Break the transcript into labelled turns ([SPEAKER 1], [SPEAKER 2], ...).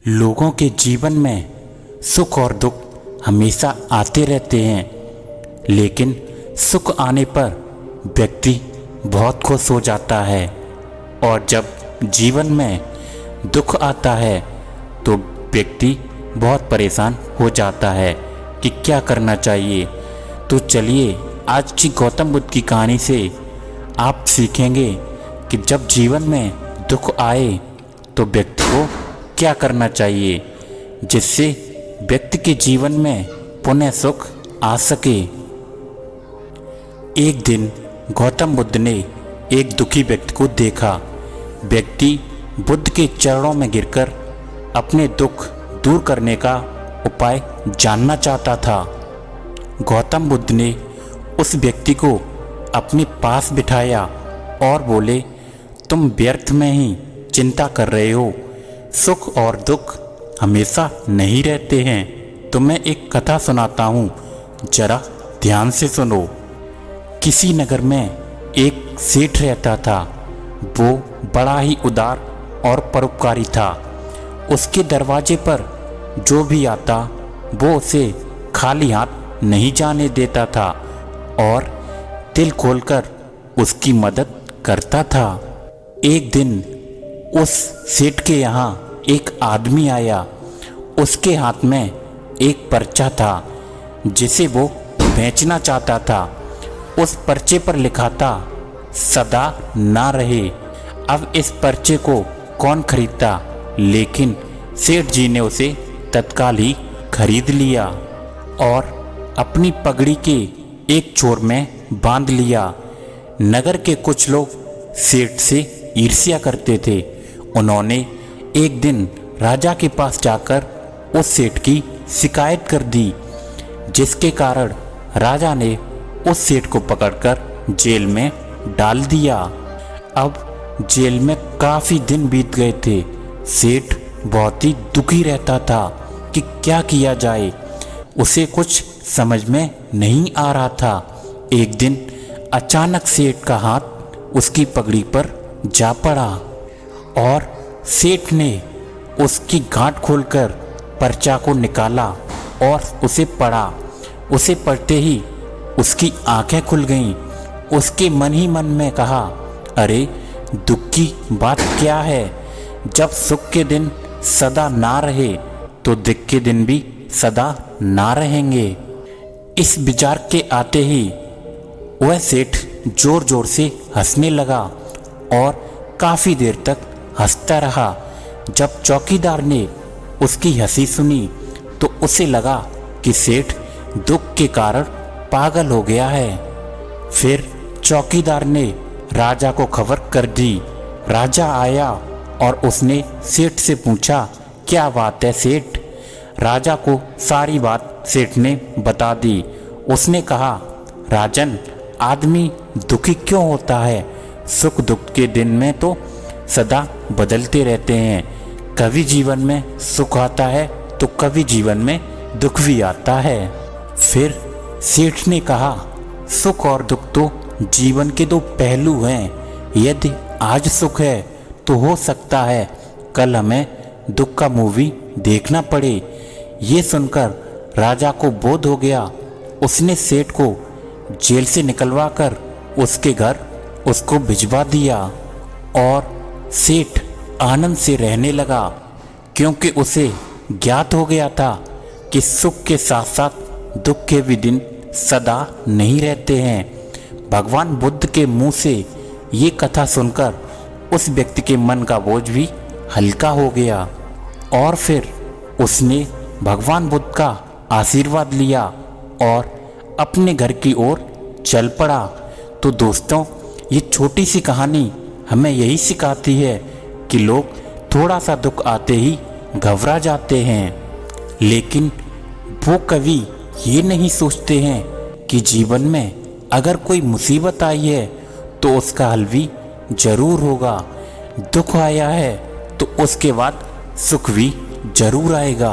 [SPEAKER 1] लोगों के जीवन में सुख और दुख हमेशा आते रहते हैं, लेकिन सुख आने पर व्यक्ति बहुत खुश हो जाता है और जब जीवन में दुख आता है तो व्यक्ति बहुत परेशान हो जाता है कि क्या करना चाहिए। तो चलिए आज की गौतम बुद्ध की कहानी से आप सीखेंगे कि जब जीवन में दुख आए तो व्यक्ति को क्या करना चाहिए, जिससे व्यक्ति के जीवन में पुनः सुख आ सके। एक दिन गौतम बुद्ध ने एक दुखी व्यक्ति को देखा। व्यक्ति बुद्ध के चरणों में गिरकर अपने दुख दूर करने का उपाय जानना चाहता था। गौतम बुद्ध ने उस व्यक्ति को अपने पास बिठाया और बोले, तुम व्यर्थ में ही चिंता कर रहे हो। सुख और दुख हमेशा नहीं रहते हैं। तुम्हें एक कथा सुनाता हूँ, जरा ध्यान से सुनो। किसी नगर में एक सेठ रहता था। वो बड़ा ही उदार और परोपकारी था। उसके दरवाजे पर जो भी आता वो उसे खाली हाथ नहीं जाने देता था और दिल खोलकर उसकी मदद करता था। एक दिन उस सेठ के यहाँ एक आदमी आया। उसके हाथ में एक पर्चा था जिसे वो बेचना चाहता था। उस पर्चे पर लिखा था, सदा ना रहे। अब इस पर्चे को कौन खरीदता, लेकिन सेठ जी ने उसे तत्काल ही खरीद लिया और अपनी पगड़ी के एक छोर में बांध लिया। नगर के कुछ लोग सेठ से ईर्ष्या करते थे। उन्होंने एक दिन राजा के पास जाकर उस सेठ की शिकायत कर दी, जिसके कारण राजा ने उस सेठ को पकड़कर जेल में डाल दिया। अब जेल में काफ़ी दिन बीत गए थे। सेठ बहुत ही दुखी रहता था कि क्या किया जाए। उसे कुछ समझ में नहीं आ रहा था। एक दिन अचानक सेठ का हाथ उसकी पगड़ी पर जा पड़ा और सेठ ने उसकी गांठ खोलकर पर्चा को निकाला और उसे पढ़ा। उसे पढ़ते ही उसकी आंखें खुल गईं। उसके मन ही मन में कहा, अरे दुख की बात क्या है। जब सुख के दिन सदा ना रहे तो दुख के दिन भी सदा ना रहेंगे। इस विचार के आते ही वह सेठ जोर जोर से हंसने लगा और काफ़ी देर तक हंसता रहा। जब चौकीदार ने उसकी हंसी सुनी तो उसे लगा कि सेठ दुख के कारण पागल हो गया है। फिर चौकीदार ने राजा को खबर कर दी। राजा आया और उसने सेठ से पूछा, क्या बात है सेठ। राजा को सारी बात सेठ ने बता दी। उसने कहा, राजन, आदमी दुखी क्यों होता है। सुख दुख के दिन में तो सदा बदलते रहते हैं। कभी जीवन में सुख आता है तो कभी जीवन में दुख भी आता है। फिर सेठ ने कहा, सुख और दुख तो जीवन के दो पहलू हैं। यदि आज सुख है तो हो सकता है कल हमें दुख का मूवी देखना पड़े। ये सुनकर राजा को बोध हो गया। उसने सेठ को जेल से निकलवा कर उसके घर उसको भिजवा दिया और सेठ आनंद से रहने लगा, क्योंकि उसे ज्ञात हो गया था कि सुख के साथ साथ दुख के भी दिन सदा नहीं रहते हैं। भगवान बुद्ध के मुंह से ये कथा सुनकर उस व्यक्ति के मन का बोझ भी हल्का हो गया और फिर उसने भगवान बुद्ध का आशीर्वाद लिया और अपने घर की ओर चल पड़ा। तो दोस्तों, ये छोटी सी कहानी हमें यही सिखाती है कि लोग थोड़ा सा दुख आते ही घबरा जाते हैं, लेकिन वो कभी ये नहीं सोचते हैं कि जीवन में अगर कोई मुसीबत आई है तो उसका हल भी जरूर होगा। दुख आया है तो उसके बाद सुख भी जरूर आएगा।